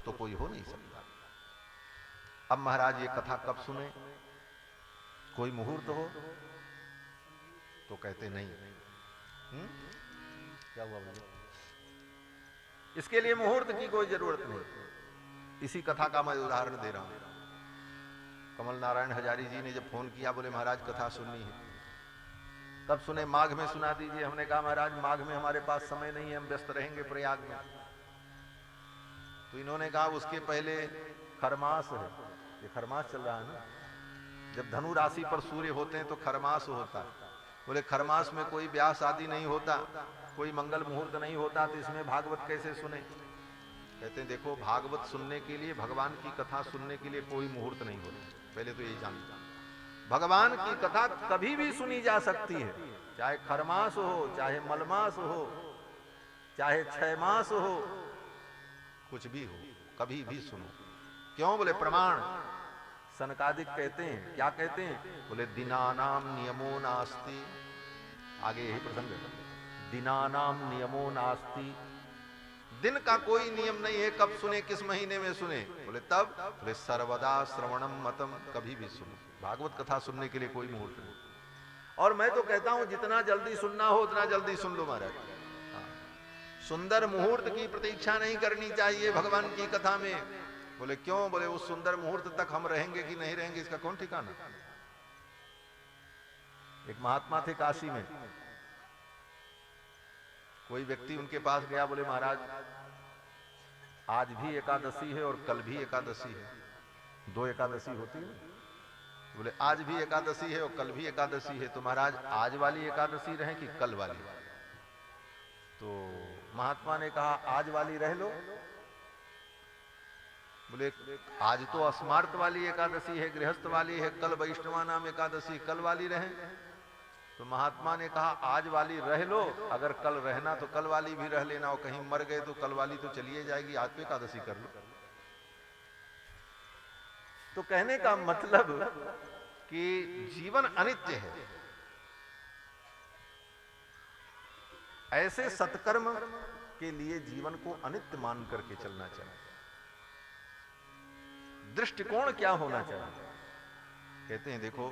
तो कोई हो नहीं सकता। अब महाराज ये कथा कब सुने, कोई मुहूर्त हो? तो कहते नहीं। क्या हुआ बोले? इसके लिए मुहूर्त की कोई जरूरत नहीं। इसी कथा का मैं उदाहरण दे रहा हूं। कमल नारायण हजारी जी ने जब फोन किया, बोले महाराज कथा सुननी है। कब सुने? माघ में सुना दीजिए। हमने कहा महाराज माघ में हमारे पास समय नहीं है, हम व्यस्त रहेंगे प्रयाग में। तो इन्होंने कहा उसके पहले खरमास है। ये खरमास चल रहा है ना, जब धनु राशि पर सूर्य होते हैं तो खरमास होता है। बोले खरमास में कोई ब्याह शादी नहीं होता, कोई मंगल मुहूर्त नहीं होता, तो इसमें भागवत कैसे सुने? कहते हैं देखो, भागवत सुनने के लिए, भगवान की कथा सुनने के लिए कोई मुहूर्त नहीं होता। पहले तो यही जान लीजिए, भगवान की कथा कभी भी सुनी जा सकती है, चाहे खरमास हो, चाहे मलमास हो, चाहे 6 मास हो, कुछ भी हो, कभी भी सुनो। क्यों? बोले प्रमाण। सनकादिक कहते हैं, क्या कहते हैं? बोले दिनानाम नियमो नास्ति। आगे यही प्रसंग है, दिनानाम नियमो नास्ति। दिन का कोई नियम नहीं है, कब सुने, किस महीने में सुने। बोले तब, बोले सर्वदा श्रवणम मतम, कभी भी सुनो। भागवत कथा सुनने के लिए कोई मुहूर्त नहीं। और मैं तो कहता हूं जितना जल्दी सुनना हो उतना जल्दी सुन लो महाराज। सुंदर मुहूर्त की प्रतीक्षा नहीं करनी चाहिए भगवान की कथा में। बोले क्यों? बोले उस सुंदर मुहूर्त तक हम रहेंगे कि नहीं रहेंगे इसका कौन ठिकाना। एक महात्मा थे काशी में, कोई व्यक्ति उनके पास गया, बोले महाराज आज भी एकादशी है और कल भी एकादशी है, 2 एकादशी होती है। बोले आज भी एकादशी है और कल भी एकादशी है, तो महाराज आज वाली एकादशी रहे कि कल वाली? तो महात्मा ने कहा आज वाली रह लो। बोले आज तो अस्मार्त वाली एकादशी है, गृहस्थ वाली है, कल वैष्णवा नाम एकादशी, कल वाली रहे। तो महात्मा ने कहा आज वाली रह लो, अगर कल रहना तो कल वाली भी रह लेना, और कहीं मर गए तो कल वाली तो चलिए जाएगी, आज तो एकादशी कर लो। तो कहने का मतलब कि जीवन अनित्य है, ऐसे सत्कर्म के लिए जीवन को अनित्य मान करके चलना चाहिए। दृष्टिकोण क्या होना चाहिए? कहते हैं देखो,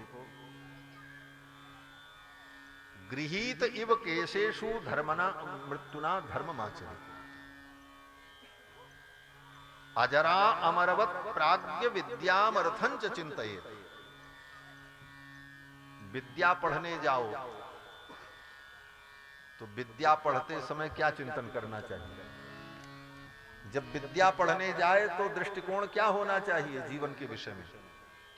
गृहीत इव केशेषु धर्मना मृत्युना धर्ममाचरेत्, अजरा अमरवत प्राज्ञ विद्यामर्थं च चिंतयेत्। विद्या पढ़ने जाओ तो विद्या पढ़ते समय क्या चिंतन करना चाहिए? जब विद्या पढ़ने जाए तो दृष्टिकोण क्या होना चाहिए जीवन के विषय में?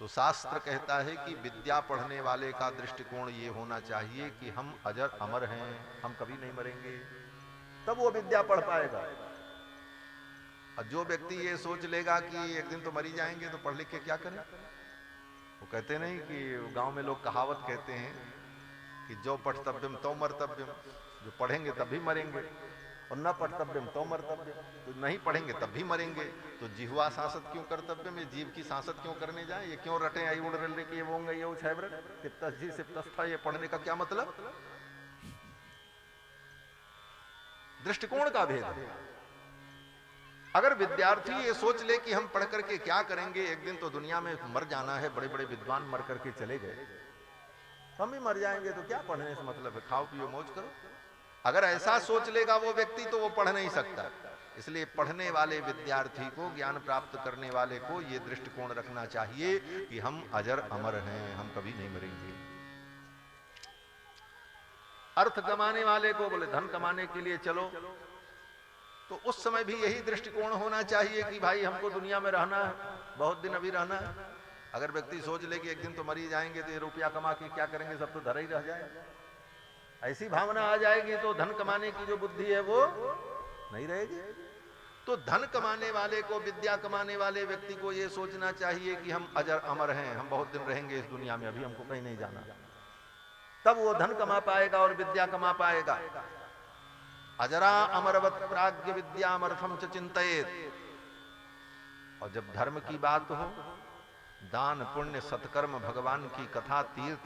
तो शास्त्र कहता है कि विद्या पढ़ने वाले का दृष्टिकोण ये होना चाहिए कि हम अजर अमर हैं, हम कभी नहीं मरेंगे, तब वो विद्या पढ़ पाएगा। और जो व्यक्ति ये सोच लेगा कि एक दिन तो मरी जाएंगे तो पढ़ लिख के क्या करें, वो कहते नहीं कि गांव में लोग कहावत कहते हैं कि जो पढ़तव्यम तो मर्तव्यम, जो पढ़ेंगे तब भी मरेंगे, और न पढ़तव्यम तो मर्तव्यम, तो नहीं पढ़ेंगे तब भी मरेंगे। तो जिह्वा सांसद क्यों कर्तव्यम, ये जीव की सांसद क्यों करने जाए, ये क्यों रटे आई उड़ रले कि ये वो ये उछैब्रट तिप्तस जी सिप्तस्था, ये पढ़ने का क्या मतलब? दृष्टिकोण का भेद है। अगर विद्यार्थी ये सोच ले कि हम पढ़ करके क्या करेंगे, एक दिन तो दुनिया में मर जाना है, बड़े बड़े विद्वान मर करके चले गए, हम भी मर जाएंगे तो क्या पढ़ने से मतलब है, खाओ पियो मौज करो। अगर ऐसा सोच लेगा वो व्यक्ति तो वो पढ़ नहीं सकता। इसलिए पढ़ने वाले विद्यार्थी को, ज्ञान प्राप्त करने वाले को ये दृष्टिकोण रखना चाहिए कि हम अजर अमर हैं, हम कभी नहीं मरेंगे। अर्थ कमाने वाले को बोले धन कमाने के लिए चलो, तो उस समय भी यही दृष्टिकोण होना चाहिए कि भाई हमको दुनिया में रहना है, बहुत दिन अभी रहना है। अगर व्यक्ति सोच ले कि एक दिन तो मर ही जाएंगे तो ये रुपया कमा के क्या करेंगे, सब तो धरा ही रह जाएगा, ऐसी भावना आ जाएगी तो धन कमाने की जो बुद्धि है वो नहीं रहेगी। तो धन कमाने वाले को, विद्या कमाने वाले व्यक्ति को ये सोचना चाहिए कि हम अजर अमर हैं, हम बहुत दिन रहेंगे इस दुनिया में, अभी हमको कहीं नहीं जाना। तब वो धन कमा पाएगा और विद्या कमा पाएगा। अजरा अमरवत प्राज्ञ विद्यामर्थम च चिंतयेत्। और जब धर्म की बात हो, दान पुण्य सत्कर्म भगवान की कथा तीर्थ,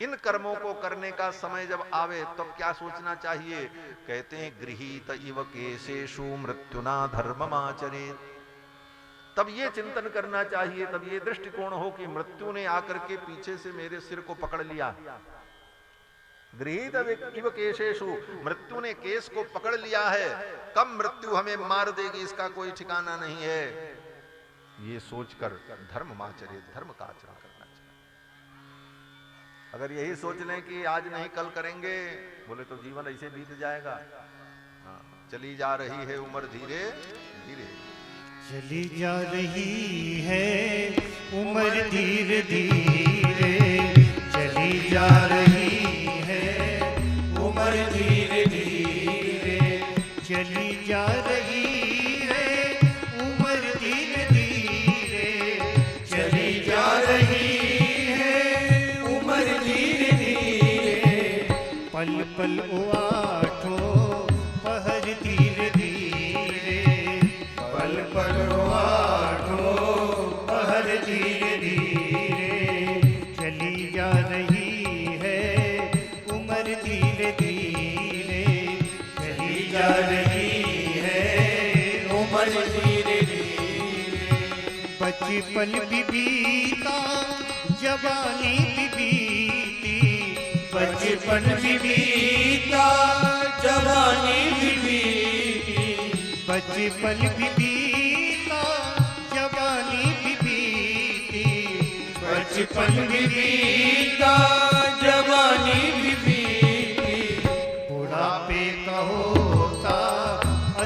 इन कर्मों को करने का समय जब आवे तो क्या सोचना चाहिए? कहते हैं गृहीत इव केशेषु मृत्युना धर्ममाचरेत्। तब ये चिंतन करना चाहिए, तब ये दृष्टिकोण हो कि मृत्यु ने आकर के पीछे से मेरे सिर को पकड़ लिया, गृहीत इव केशेषु, मृत्यु ने केस को पकड़ लिया है, कब मृत्यु हमें मार देगी इसका कोई ठिकाना नहीं है। ये सोचकर धर्ममाचरेत, धर्म का आचरण करना चाहिए। अगर यही सोच लें कि आज नहीं कल करेंगे, बोले तो जीवन ऐसे बीत जाएगा। हाँ, चली जा रही है उम्र धीरे धीरे, चली जा रही है उम्र धीरे धीरे, चली जा रही है उम्र धीरे धीरे, चली जा रही है उम्र धीरे धीरे, चली जा रही है उम्र धीरे धीरे, पल पल आठो पहर धीरे धीरे, पल पल आठो पहर धीरे धीरे, चली जा रही है उम्र धीरे धीरे, चली जा रही है उम्र धीरे धीरे, बचपन भी बीता जवानी भी बीती, बचपन भी बीता जवानी भी बीती, बचपन भी बीता जवानी भी बीती, बचपन भी बीता जवानी भी बीती, बुढ़ापे का होता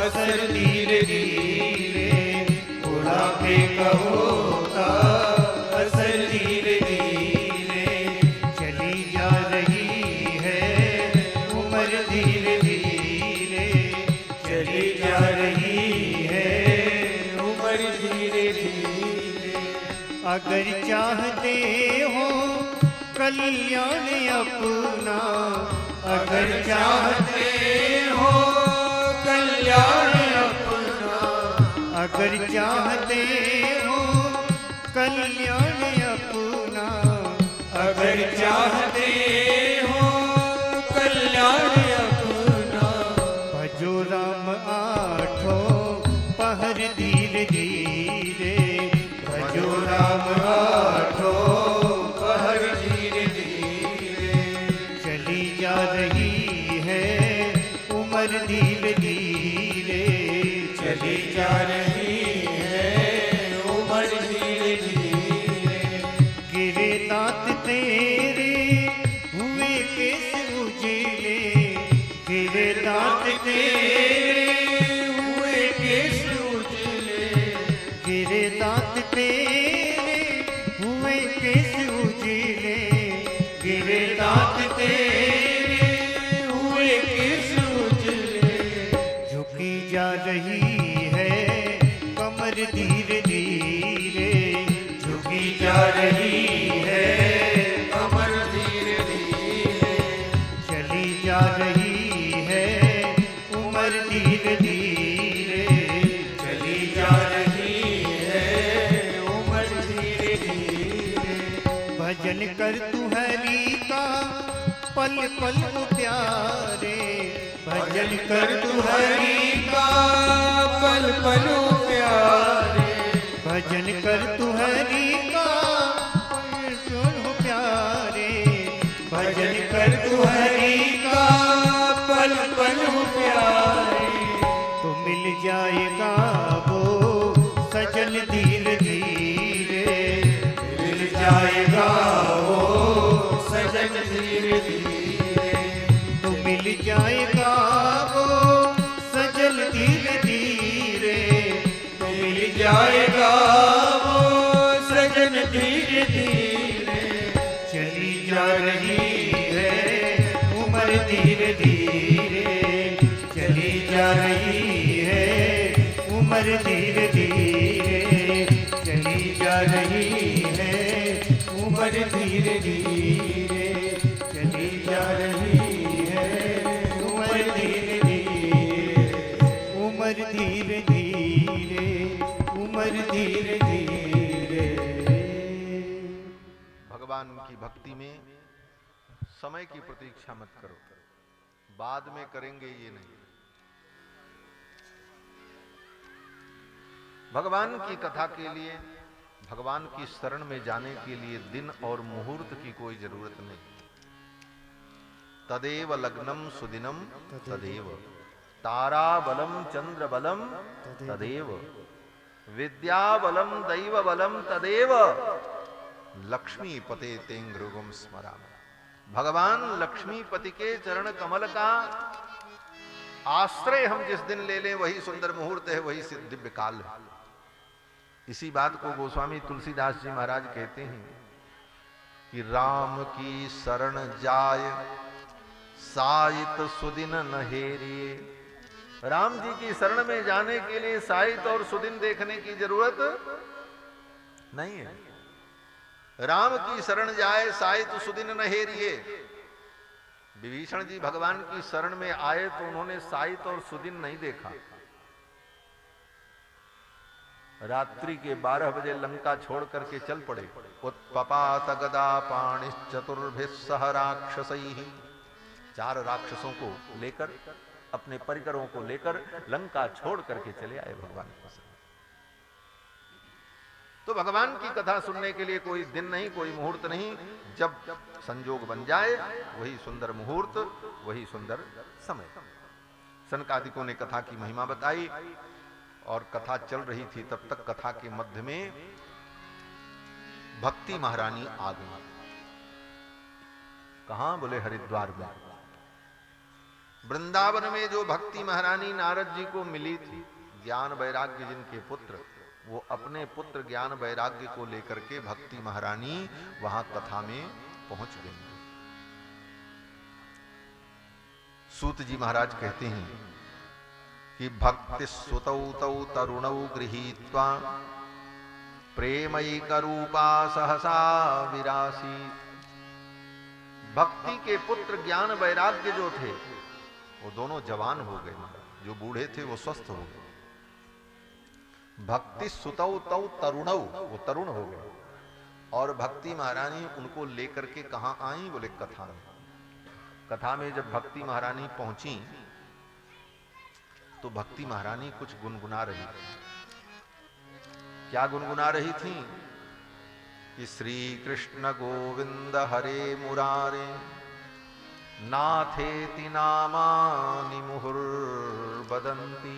असर धीरे धीरे, बुढ़ापे का होता असर धीरे धीरे, चली जा रही है उम्र धीरे धीरे, चली जा रही है उम्र धीरे धीरे, अगर चाहते हो कल्याण अपना, अगर चाहते हो कल्याण अपना, अगर चाहते हो कल्याण अपना, अगर चाहते हो कल्याण अपना, भजो राम आठो पहर धीरे धीरे, भजो राम आठो पहर धीरे धीरे, चली जा रही है उम्र धीरे धीरे, चली जा रही है उम्र धीरे धीरे, गिरे दांत तेरे हुए केस उजले, गिरे दांत तेरे हुए केस उजले, गिरे दांत तेरे हुए केस उजले, गिरे दांत तेरे हुए केस उजले, झुकी जा रही है कमर धीरे धीरे, झुकी जा रही है कमर धीरे धीरे, चली जा रही है उम्र धीरे धीरे, चली जा रही है उम्र धीरे धीरे, भजन कर तू हरि का पल पल प्यारे, भजन कर तू हरि का पल पल प्यारे, भजन कर तू हरि का पल पल प्यारे, भजन कर तू हरि का पल पल प्यारे, तो मिल जाएगा वो सजन धीरे धीरे, मिल जाएगा वो सजन धीरे धीरे, तो मिल जाएगा वो सजन धीरे धीरे, तो मिल जाएगा वो सजन धीरे धीरे, चली जा रही है उम्र धीरे धीरे, चली जा रही है उम्र धीरे धीरे, चली जा रही है उम्र धीरे धीरे, चली जा रही है उम्र धीरे धीरे, उम्र धीरे धीरे, उम्र धीरे धीरे। भगवान की भक्ति में समय की प्रतीक्षा मत करो, बाद में करेंगे ये नहीं। भगवान की कथा के लिए, भगवान की शरण में जाने के लिए दिन और मुहूर्त की कोई जरूरत नहीं। तदेव लग्नम सुदिनम तदेव, तारा बलम चंद्र बलम तदेव, विद्या बलम दैव बलम तदेव, लक्ष्मी पते तेंग्रुगम स्मराम। भगवान लक्ष्मीपति के चरण कमल का आश्रय हम जिस दिन ले लें वही सुंदर मुहूर्त है, वही दिव्य काल है। इसी बात को गोस्वामी तुलसीदास जी महाराज कहते हैं कि राम की शरण जाय साइत सुदिन न हेरिए। राम जी की शरण में जाने के लिए साइत और सुदिन देखने की जरूरत नहीं है। राम की शरण जाए साइत सुदिन न हेरिए। विभीषण जी भगवान की शरण में आए तो उन्होंने साइत और सुदिन नहीं देखा। रात्रि के 12 बजे लंका छोड़ करके चल पड़े। उत्पपात गदा पाणि चतुर्भिः सह राक्षसैः। 4 राक्षसों को लेकर, अपने परिकरों को लेकर लंका छोड़ करके चले आए भगवान के साथ। तो भगवान की कथा सुनने के लिए कोई दिन नहीं, कोई मुहूर्त नहीं। जब संजोग बन जाए वही सुंदर मुहूर्त, वही सुंदर समय। सनकादिकों ने कथा की महिमा बताई और कथा चल रही थी। तब तक कथा के मध्य में भक्ति महारानी आ गई। कहां? बोले हरिद्वार में। वृंदावन में जो भक्ति महारानी नारद जी को मिली थी, ज्ञान वैराग्य जिनके पुत्र, वो अपने पुत्र ज्ञान वैराग्य को लेकर के भक्ति महारानी वहां कथा में पहुंच गई। सूत जी महाराज कहते हैं कि भक्ति सुतौ तौ तरुणौ गृहीत्वा प्रेमैक रूपा सहसा विरासी। भक्ति के पुत्र ज्ञान वैराग्य जो थे वो दोनों जवान हो गए। जो बूढ़े थे वो स्वस्थ हो गए। भक्ति सुतौ तौ तरुणौ, वो तरुण हो गए। और भक्ति महारानी उनको लेकर के कहां आई? बोले कथा में। कथा में जब भक्ति महारानी पहुंची तो भक्ति महारानी कुछ गुनगुना रही थी। क्या गुनगुना रही थी? कि श्री कृष्ण गोविंद हरे मुरारे नाथेति नामानि मुहुर्वदन्ति।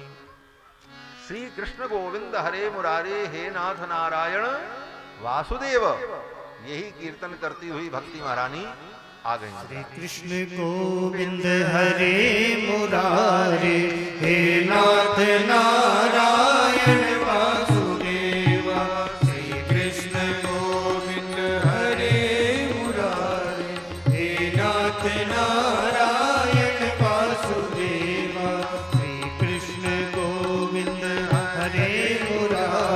श्री कृष्ण गोविंद हरे मुरारे, हे नाथ नारायण वासुदेव, यही कीर्तन करती हुई भक्ति महारानी आ गई। श्री कृष्ण गोविंद हरे मुरारे, हे नाथ नारायण वासुदेव। श्री कृष्ण गोविंद हरे मुरारे, हे नाथ नारायण वासुदेव। श्री कृष्ण गोविंद हरे मुरारे,